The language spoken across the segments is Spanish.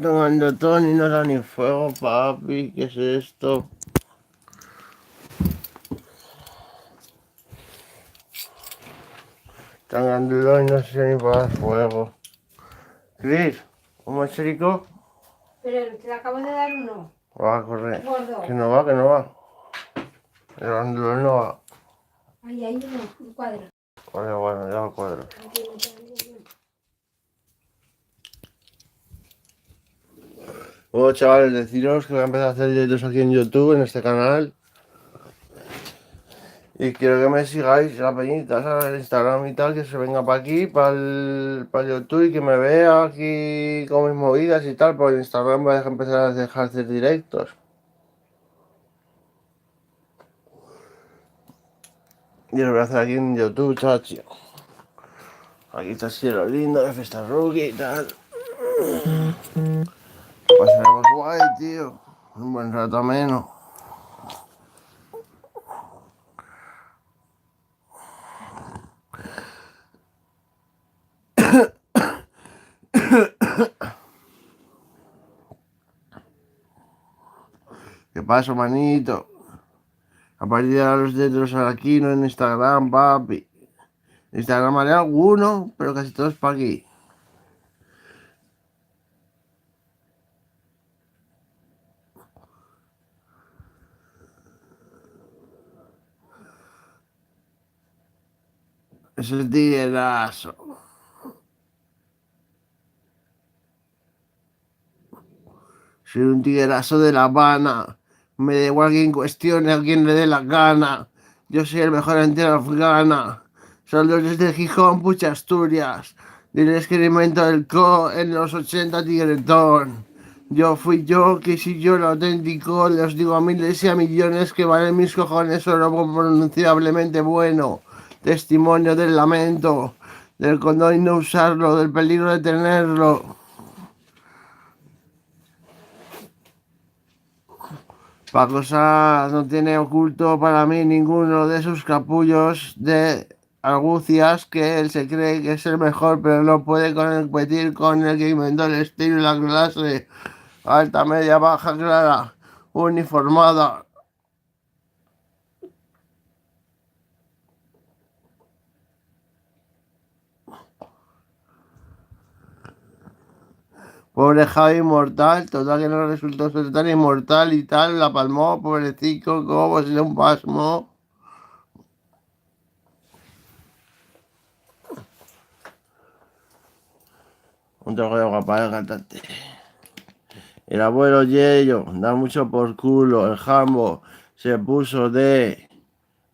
Tomando Tony, no da ni fuego, papi. ¿Qué es esto? Tan grandulón y no sé ni para dar fuego. Chris, ¿un macherico? Pero te acabo de dar uno. Va a correr. Gordo. Que no va, que no va. El grandulón no va. Ahí hay uno, un cuadro. Vale, bueno, ya lo cuadro. Bueno, chavales, deciros que voy a empezar a hacer directos aquí en YouTube, en este canal. Y quiero que me sigáis, la peñita, ¿sabes? El Instagram y tal, que se venga para aquí, para el YouTube y que me vea aquí con mis movidas y tal. Por el Instagram voy a empezar a dejar hacer directos. Y lo voy a hacer aquí en YouTube, chacho. Aquí está el cielo lindo de Festa Rookie y tal. Pasaremos guay, tío. Un buen rato ameno. ¿Qué pasa, manito? A partir de ahora los dedos aquí, no en Instagram, papi. Instagram haré alguno, pero casi todos para aquí. Es el tiguerazo. Soy un tiguerazo de La Habana. Me da igual quien cuestione a quien le dé la gana. Yo soy el mejor entero afgana. Son los desde Gijón, pucha Asturias. Diles que invento el en los 80 tigretón. Yo fui yo, que soy yo el auténtico. Les digo a miles y a millones que valen mis cojones oro pronunciablemente bueno. Testimonio del lamento, del condón y no usarlo, del peligro de tenerlo. Paco Sanz no tiene oculto para mí ninguno de sus capullos de argucias que él se cree que es el mejor, pero no puede competir con el que inventó el estilo y la clase alta, media, baja, clara, uniformada. Pobre Javi inmortal, total que no resultó ser tan inmortal y tal, la palmó, pobrecito, como si le un pasmo. Un trozo de agua para el cantante. El abuelo Yello da mucho por culo. El jambo se puso de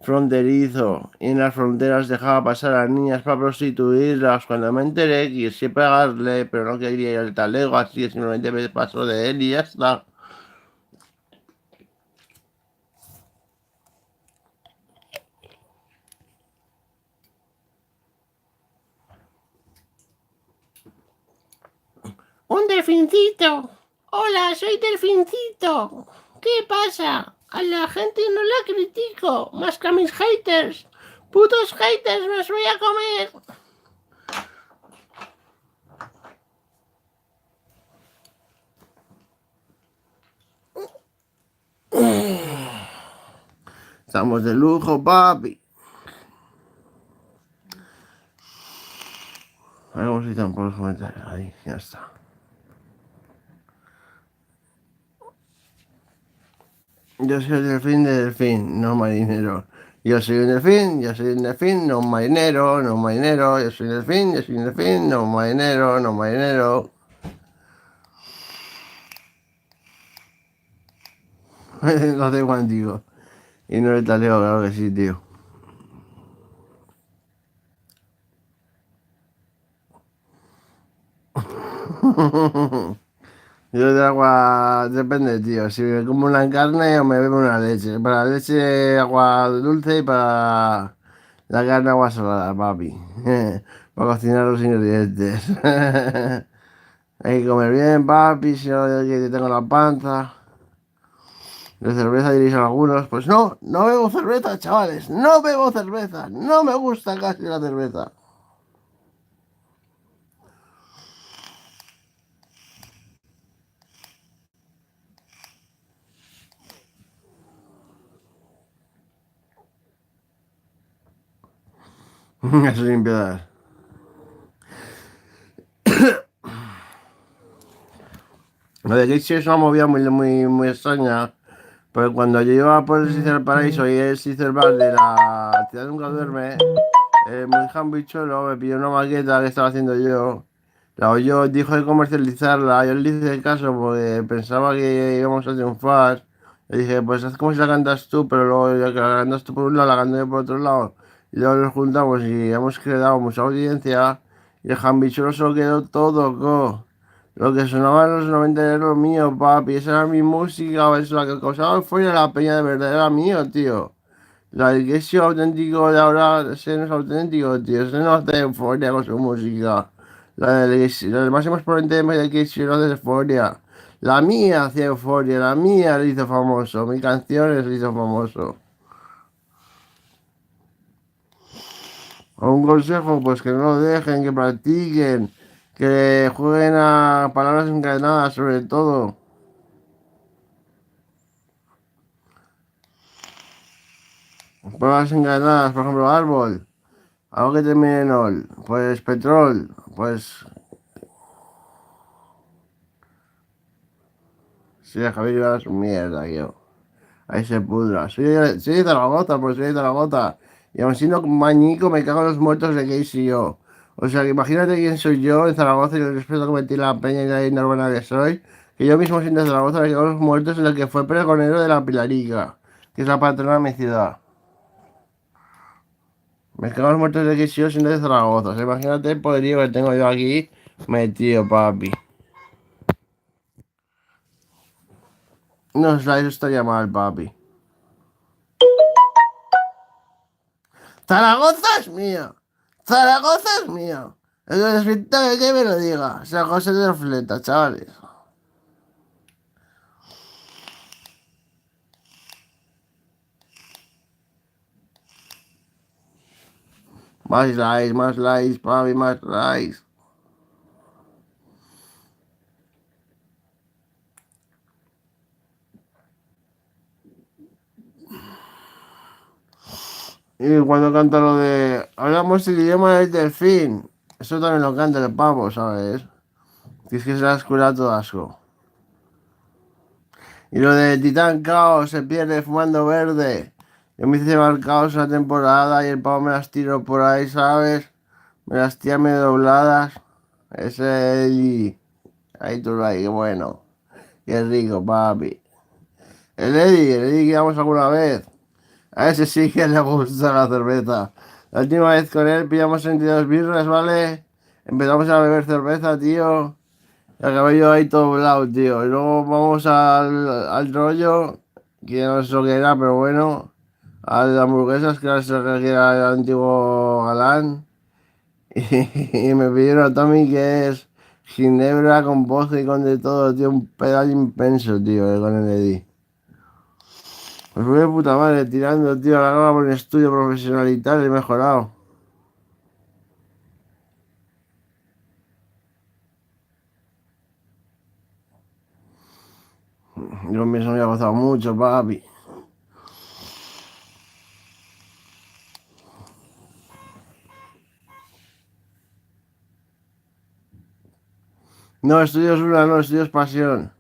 fronterizo y en las fronteras dejaba pasar a niñas para prostituirlas. Cuando me enteré quise pegarle, pero no quería ir al talego, así que simplemente me pasó de él y ya está. ¡Un delfincito! ¡Hola, soy delfincito! ¿Qué pasa? A la gente no la critico, más que a mis haters. ¡Putos haters, me os voy a comer! Estamos de lujo, papi. A ver cómo se están por los comentarios. Ahí, ya está. Yo soy el delfín de delfín, no marinero. Yo soy un delfín, yo soy un delfín, no marinero, no marinero. Yo soy un delfín, yo soy un delfín, no marinero, no marinero. Lo tengo antiguo. Y no le taleo, claro que sí, tío. Yo de agua, depende, tío. Si me como una carne o me bebo una leche. Para la leche, agua dulce y para la carne, agua salada, papi. Para cocinar los ingredientes. Hay que comer bien, papi. Si no, que tengo la panza. De cerveza diréis algunos. Pues no, no bebo cerveza, chavales. No bebo cerveza. No me gusta casi la cerveza. Eso sin piedad. Lo de Casey es una movida muy extraña. Porque cuando yo iba por el Cicer Paraíso y el Cicer Bar de la Ciudad Nunca Duerme, muy jambichuelo me pidió una maqueta que estaba haciendo yo. La oyó, dijo de comercializarla. Yo le hice caso porque pensaba que íbamos a triunfar. Le dije, pues haz como si la cantas tú, pero luego ya que la cantas tú por un lado, la canto yo por otro lado. Y luego nos juntamos y hemos creado mucha audiencia. Y el jambichuelo se lo quedó todo, lo que sonaba en los 90 era lo mío, papi. Esa era mi música, es la que causaba euforia la peña de verdad, era mío, tío. La del que es auténtico de ahora, ese no es auténtico, tío. Ese no hace euforia con su música. La del máximo exponente de que no hace euforia. La mía hacía euforia, la mía le hizo famoso. Mi canción le hizo famoso. O un consejo, pues que no lo dejen, que practiquen, que jueguen a palabras encadenadas sobre todo. Palabras encadenadas, por ejemplo, árbol, algo que termine en ol, pues petrol, pues sí, Javier iba a su mierda, yo. Ahí se pudra. Soy de Zaragoza, pues soy de Zaragoza. Y aun siendo mañico, me cago en los muertos de Casey y yo. O sea, que imagínate quién soy yo en Zaragoza y el respeto que metí la peña y la leyenda urbana que soy. Que yo mismo siendo de Zaragoza me cago en los muertos en el que fue pregonero de la Pilarica, que es la patrona de mi ciudad. Me cago en los muertos de Casey y yo siendo de Zaragoza. O sea, imagínate el poderío que tengo yo aquí metido, papi. No, eso estaría mal, papi. Zaragoza es mío. Zaragoza es mío. El escritor que me lo diga. San José de Fleta, chavales. Más likes, papi, más likes. Y cuando canta lo de hablamos el idioma del delfín, eso también lo canta el pavo, ¿sabes? Que es que se la escuela todo asco. Y lo de Titán Caos se pierde fumando verde. Yo me hice mal caos una temporada y el pavo me las tiro por ahí, ¿sabes? Me las tira medio dobladas. Ese Eddie. Ahí tú lo hay, qué bueno. Qué rico, papi. El Eddie que íbamos alguna vez. A ese sí que le gusta la cerveza. La última vez con él pillamos 22 birras, ¿vale? Empezamos a beber cerveza, tío. Y acabé yo ahí todo volado, tío. Y luego vamos al rollo, que no sé lo que era, pero bueno. A las hamburguesas, que era el antiguo galán. Y me pidieron a Tommy que es ginebra con vodka y con de todo, tío. Un pedal inmenso, tío, con el Eddie. Pues fue de puta madre, tirando, tío, la gama por un estudio profesional y tal, he mejorado. Yo mismo me ha gozado mucho, papi. No, estudios una, no, estudios pasión.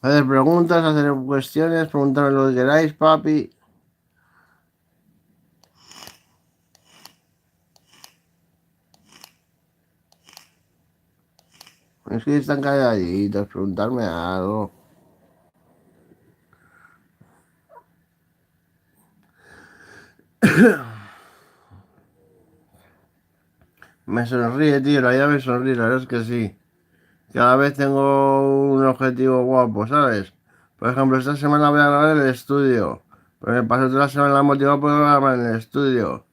Hacer preguntas, hacer cuestiones, preguntarme lo que queráis, papi. Es que están calladitos, preguntarme algo. Me sonríe, tío, la vida me sonríe, la verdad es que sí. Cada vez tengo un objetivo guapo, ¿sabes? Por ejemplo, esta semana voy a grabar en el estudio. Pero me paso toda la semana motivado por grabar en el estudio.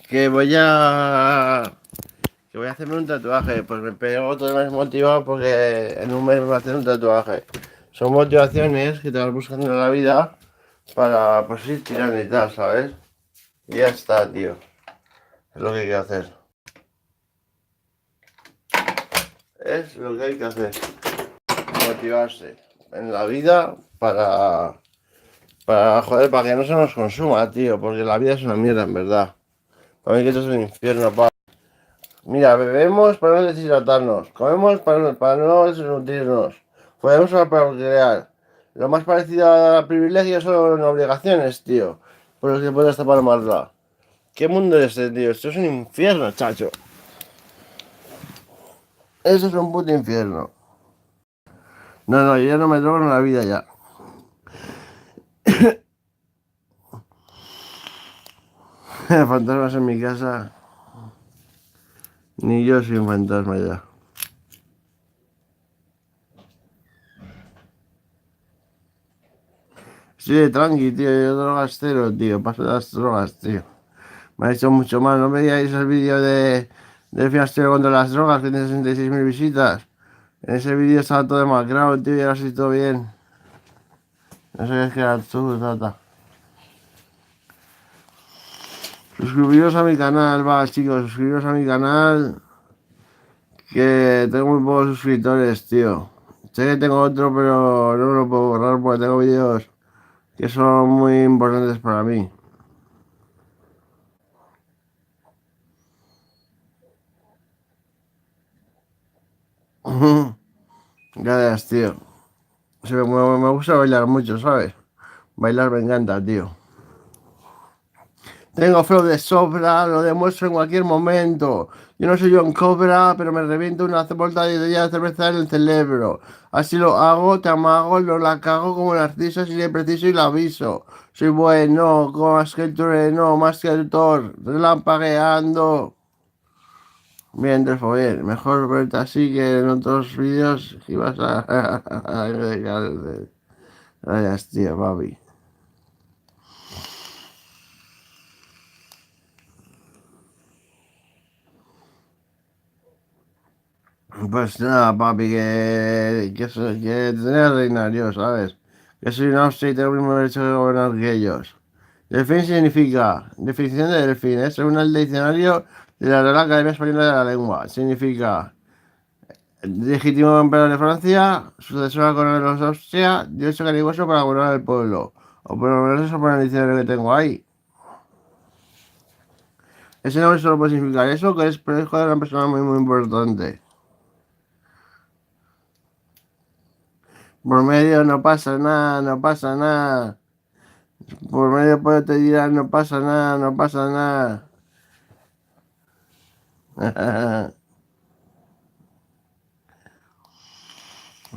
Que voy a... Que voy a hacerme un tatuaje. Pues me pego todo el mes motivado porque en un mes me voy a hacer un tatuaje. Son motivaciones que te vas buscando en la vida para pues ir tirando y tal, ¿sabes? Y ya está, tío. Es lo que hay que hacer. Es lo que hay que hacer. Motivarse en la vida joder, para que no se nos consuma, tío. Porque la vida es una mierda, en verdad. Para mí que esto es un infierno, Mira, bebemos para no deshidratarnos, comemos para no desnutrirnos, podemos para procrear. Lo más parecido a privilegios son obligaciones, tío. Por los que puedes tapar maldad. ¿Qué mundo es este, tío? Esto es un infierno, chacho. Eso es un puto infierno. No, no, yo ya no me drogo en la vida ya. Fantasmas en mi casa. Ni yo soy un fantasma ya. Estoy de tranqui, tío. Yo drogas cero, tío. Paso de las drogas, tío. Me ha hecho mucho mal. ¿No veíais el vídeo del fiestero contra las drogas que tiene 66.000 visitas? En ese vídeo estaba todo demacrado, tío, y ahora sí todo bien. No sé qué es que era tú, tata. Suscribiros a mi canal, va, chicos, suscribiros a mi canal. Que tengo muy pocos suscriptores, tío. Sé que tengo otro, pero no me lo puedo borrar porque tengo vídeos que son muy importantes para mí. Gracias, tío. Me gusta bailar mucho, ¿sabes? Bailar me encanta, tío. Tengo flow de sobra, lo demuestro en cualquier momento. Yo no soy John Cobra, pero me reviento una botella de cerveza en el cerebro. Así lo hago, te amago, no la cago como narciso si le preciso y la aviso. Soy bueno, como más que el trueno, más que el Thor, relampagueando. Bien, Delfo, bien. Mejor verte así que en otros vídeos que ibas a... Gracias, tío, papi. Pues nada, papi, que tenía que reinar yo, ¿sabes? Que soy un Austria y tengo el mismo derecho de gobernar que ellos. Delfín significa, definición de delfín, es según el diccionario de la Real Academia Española de la Lengua. Significa, legítimo emperador de Francia, sucesor al coronel de los Austria, derecho carigoso para gobernar el pueblo. O por lo menos eso pone el diccionario que tengo ahí. Ese nombre solo puede significar eso, que es hijo de una persona muy, muy importante. Por medio no pasa nada, no pasa nada. Por medio puedo te dirán no pasa nada, no pasa nada.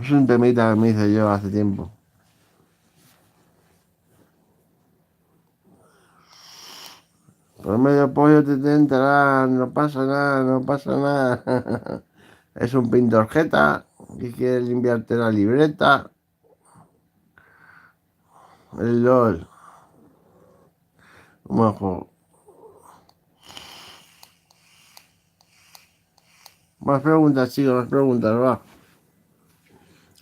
Es un temita que me hice yo hace tiempo. Por medio pollo te tentarán, no pasa nada, no pasa nada. Es un pintor jeta que quiere limpiarte la libreta. El LOL. Un buen juego. Más preguntas, chicos, más preguntas, va.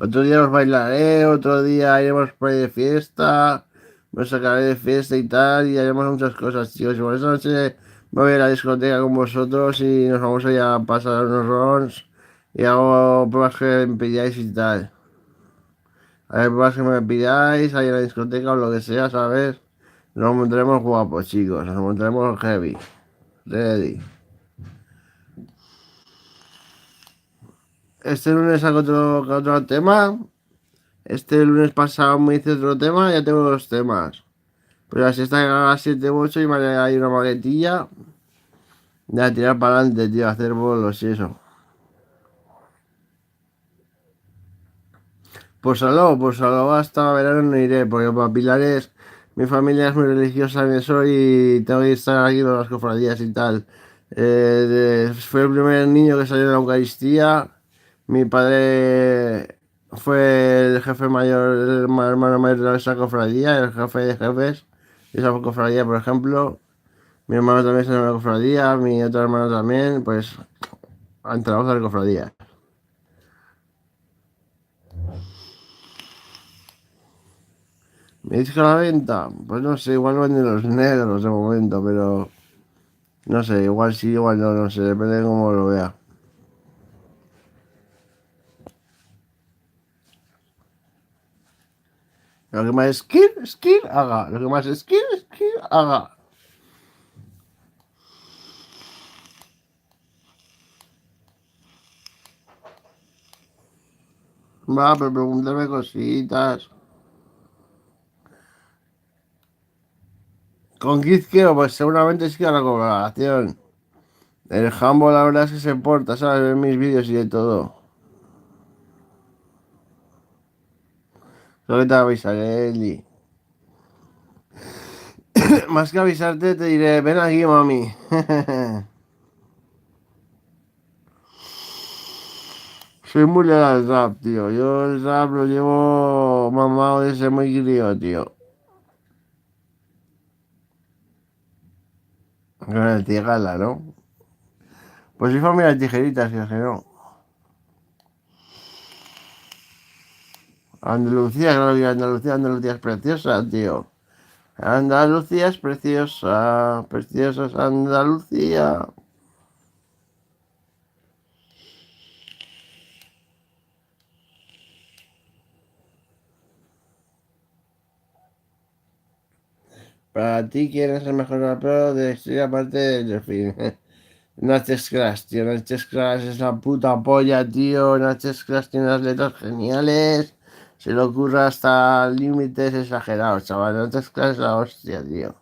Otro día os bailaré, otro día iremos por ahí de fiesta, me sacaré de fiesta y tal, y haremos muchas cosas, chicos. Y por esta noche me voy a la discoteca con vosotros y nos vamos a ir a pasar unos rounds y hago pruebas que me pidáis y tal. Hay pruebas que me pidáis ahí en la discoteca o lo que sea, ¿sabes? Nos montaremos guapos, chicos, nos montaremos heavy. Ready. Este lunes hago otro tema. Este lunes pasado me hice otro tema, ya tengo dos temas. Pero así está a las 7 u 8 y me haré ahí una maquetilla. De tirar para adelante, tío, hacer bolos y eso. Pues solo hasta verano no iré, porque para Pilares mi familia es muy religiosa en eso y tengo que estar aquí con las cofradías y tal. Fue el primer niño que salió de la Eucaristía. Mi padre fue el jefe mayor, hermano mayor de esa cofradía, el jefe de jefes de esa cofradía, por ejemplo. Mi hermano también salió de la cofradía, mi otro hermano también, pues ante la voz de la cofradía. ¿Me dices que a la venta? Pues no sé, igual venden los negros de momento, pero no sé, igual sí, igual no, no sé, depende de cómo lo vea. Lo que más skill, haga. Lo que más skill, haga. Va, pero pregúntame cositas. Con Kizkeo, pues seguramente sí que a la colaboración. El Jambo la verdad es que se porta, ¿sabes? Ver mis vídeos y de todo. Solo que te avisaré, Eli. Más que avisarte, te diré, ven aquí, mami. Soy muy leal al rap, tío. Yo el rap lo llevo mamado desde muy crío, tío. Con el Tigala, ¿no? Pues soy familia de tijeritas, que no. Andalucía, claro que Andalucía, Andalucía es preciosa, tío. Andalucía es preciosa, preciosa es Andalucía. Para ti, ¿quién es el mejor rapero de la historia aparte de Delfín? Natchez Crash, tío. Natchez Crash es la puta polla, tío. Natchez Crash tiene unas letras geniales. Se le ocurre hasta límites exagerados, chaval. Natchez Crash es la hostia, tío.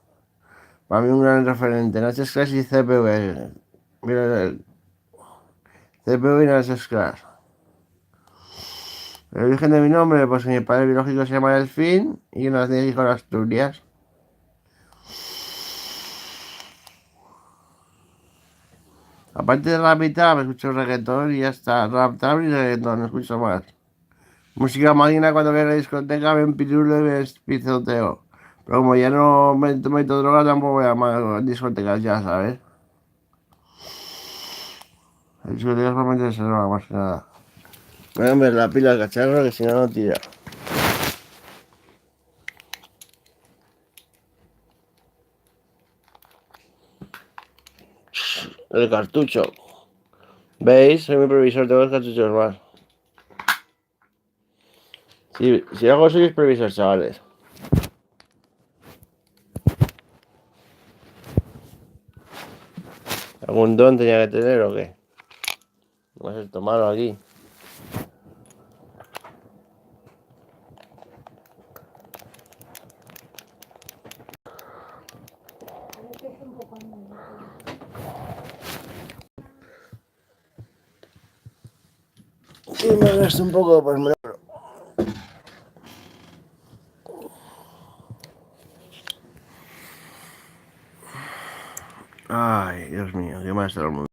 Para mí un gran referente. Natchez Crash y CPV. Mira, CPV y Natchez Crash. El origen de mi nombre, pues mi padre biológico se llama Delfín y nací en Gijón, Asturias. Aparte de rap y trap, escucho reggaetón y ya está. Rap, trap y reggaetón, no escucho más. Música máquina cuando voy a la discoteca, ven pirulo y ves pisoteo. Pero como ya no me meto droga, tampoco voy a más discotecas ya, ¿sabes? Las discotecas para meterse droga, más que nada. Voy a ver la pila del cacharro que si no, no tira. El cartucho. ¿Veis? Soy mi previsor, tengo los cartuchos más. Si hago soy previsor, chavales. ¿Algún don tenía que tener o qué? No es esto malo aquí. Sí, me gasto un poco, pues me lo... Ay, Dios mío, qué más del mundo.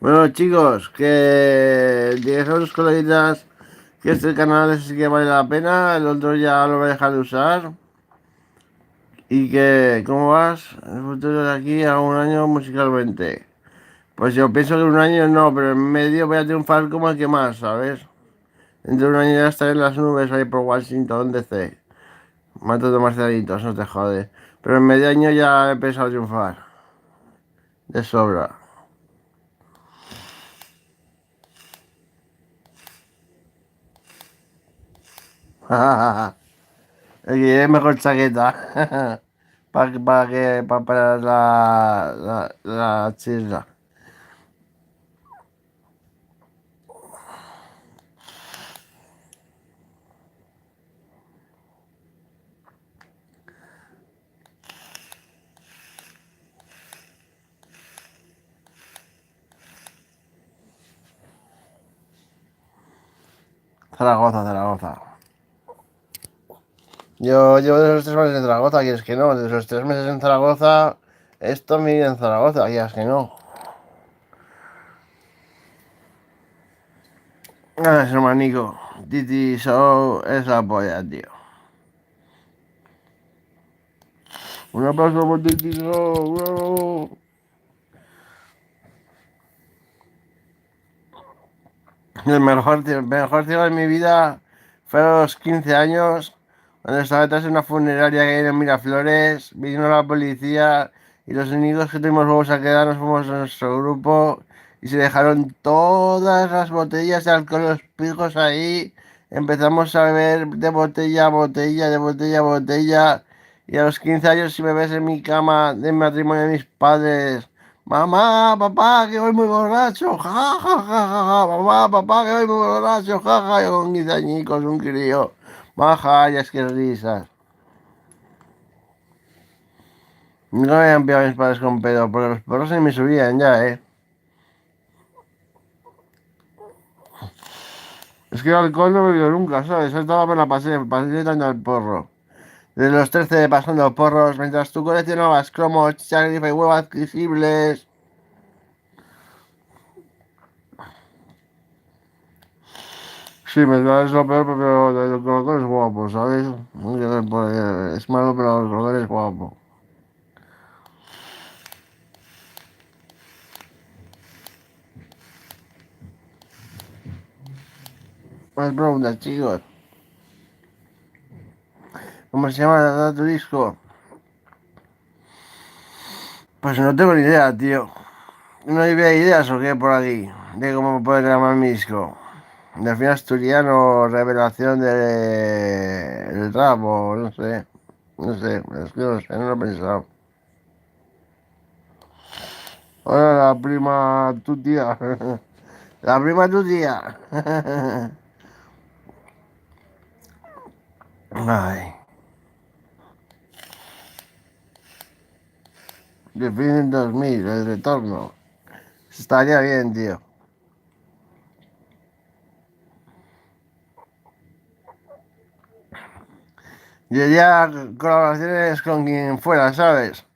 Bueno, chicos, que 10 euros coleguitas, que este canal sí que vale la pena, el otro ya lo voy a dejar de usar. Y que, ¿cómo vas? El futuro de aquí a un año musicalmente. Pues yo pienso que un año no, pero en medio voy a triunfar como el que más, ¿sabes? Dentro de un año ya estaré en las nubes ahí por Washington DC. Mato de Marcelitos, no te jode. Pero en medio año ya he empezado a triunfar. De sobra. El que es mejor chaqueta. Para la chisla. Zaragoza, Zaragoza. Yo llevo de esos 3 meses en Zaragoza, quieres que no, de esos 3 meses en Zaragoza Esto me vive en Zaragoza, ya es que no. Ah, hermanico. Titi Show es la polla, tío. Un aplauso por Titi Show, bro. El mejor día de mi vida fue a los 15 años, cuando estaba detrás de una funeraria que hay en Miraflores, vino la policía y los únicos que tuvimos huevos a quedarnos fuimos nuestro grupo y se dejaron todas las botellas de alcohol, los pijos ahí. Empezamos a beber de botella a botella, de botella a botella. Y a los 15 años, si me ves en mi cama de matrimonio de mis padres, mamá, papá, que voy muy borracho, ja, ja, ja, ja, ja, mamá, papá, que voy muy borracho, ja, ja, yo con 15 añicos, un crío, maja, ya es que risas. Nunca me habían pillado mis padres con pedo, porque los perros ni me subían ya, ¿eh? Es que el alcohol no me bebido nunca, ¿sabes? Esta me la pasé dando al porro. Desde los 13 pasando porros, mientras tú coleccionabas cromos, chagrifa y huevos adquisibles. Sí, me da es lo peor, pero el colocón es guapo, ¿sabes? Es malo, pero el colocón es guapo. Más preguntas, chicos. ¿Cómo se llama tu disco? Pues no tengo ni idea, tío. ¿No había ideas o qué por aquí? De cómo poder llamar mi disco. Delfín Asturiano, revelación del rap o no sé. No sé, es que no sé, no lo he pensado. Hola, la prima tu tía. La prima tu tía. Ay, Delfín 2000, el retorno. Estaría bien, tío. Yo ya colaboraciones con quien fuera, ¿sabes?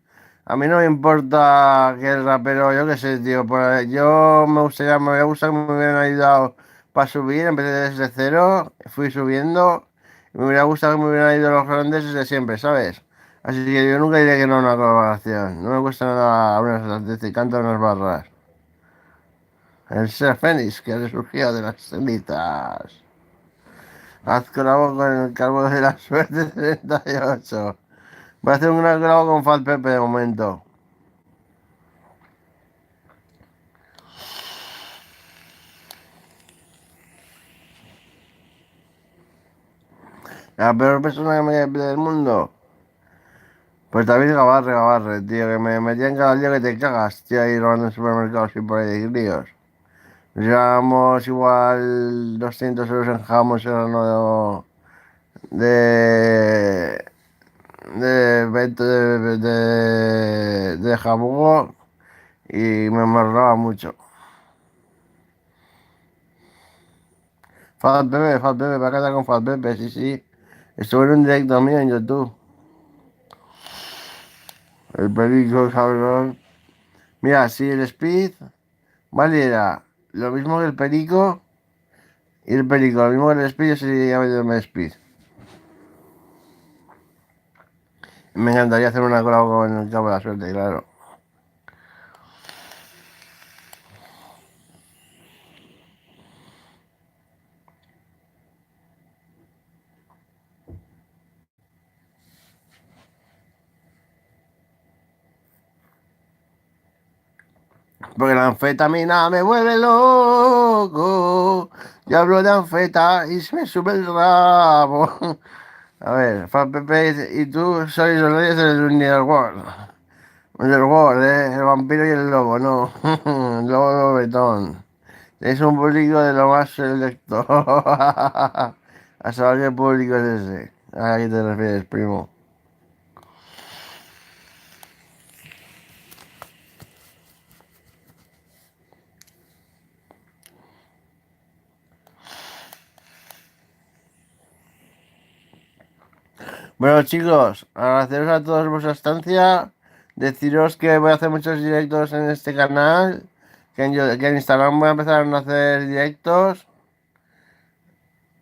A mí no me importa que el rapero, yo qué sé, tío. Yo me hubiera gustado que me hubieran ayudado para subir. Empecé desde cero, fui subiendo. Y me hubiera gustado que me hubieran ayudado los grandes desde siempre, ¿sabes? Así que yo nunca diré que no a una colaboración. No me cuesta nada decir, canto unas barras. El ser Fénix que ha resurgido de las cenizas. Haz colabo con el cargo de la suerte 38. Voy a hacer un gran colabo con Fat Pepe de momento. La peor persona que me del mundo. Pues David Gabarre, tío, que me metía en cada día que te cagas, tío, ahí robando en supermercados y por ahí, críos. Nos llevábamos igual 200 euros en jamón serrano de, de jabugo y me amarraba mucho. Fat Pepe, para casa con Fat Pepe, sí, sí. Estuve en un directo mío en YouTube. El perico, cabrón. Mira, si el Speed valiera lo mismo que el perico, y el perico lo mismo que el Speed, yo sería vendiendo Speed. Me encantaría hacer una colabo con el Cabo de la Suerte, claro. Porque la anfetamina me vuelve loco. Yo hablo de anfeta y se me sube el rabo. A ver, Fan Pepe y tú sois los reyes del Underworld. Underworld, el vampiro y el lobo, no. El lobo betón. Es un público de lo más selecto. A saber qué público es ese. ¿A qué te refieres, primo? Bueno, chicos, agradeceros a todos vuestra estancia. deciros que voy a hacer muchos directos en este canal, que en Instagram voy a empezar a hacer directos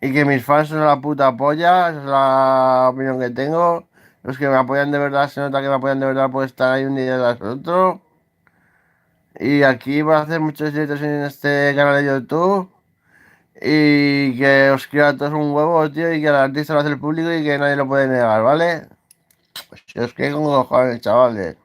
y que mis fans son la puta polla, esa es la opinión que tengo. Los que me apoyan de verdad, se nota que me apoyan de verdad por estar ahí un día tras otro. Y aquí voy a hacer muchos directos en este canal de YouTube. Y que os quiero a todos un huevo, tío, y que el artista lo hace el público y que nadie lo puede negar, ¿vale? Si os quiero con cojones, chavales.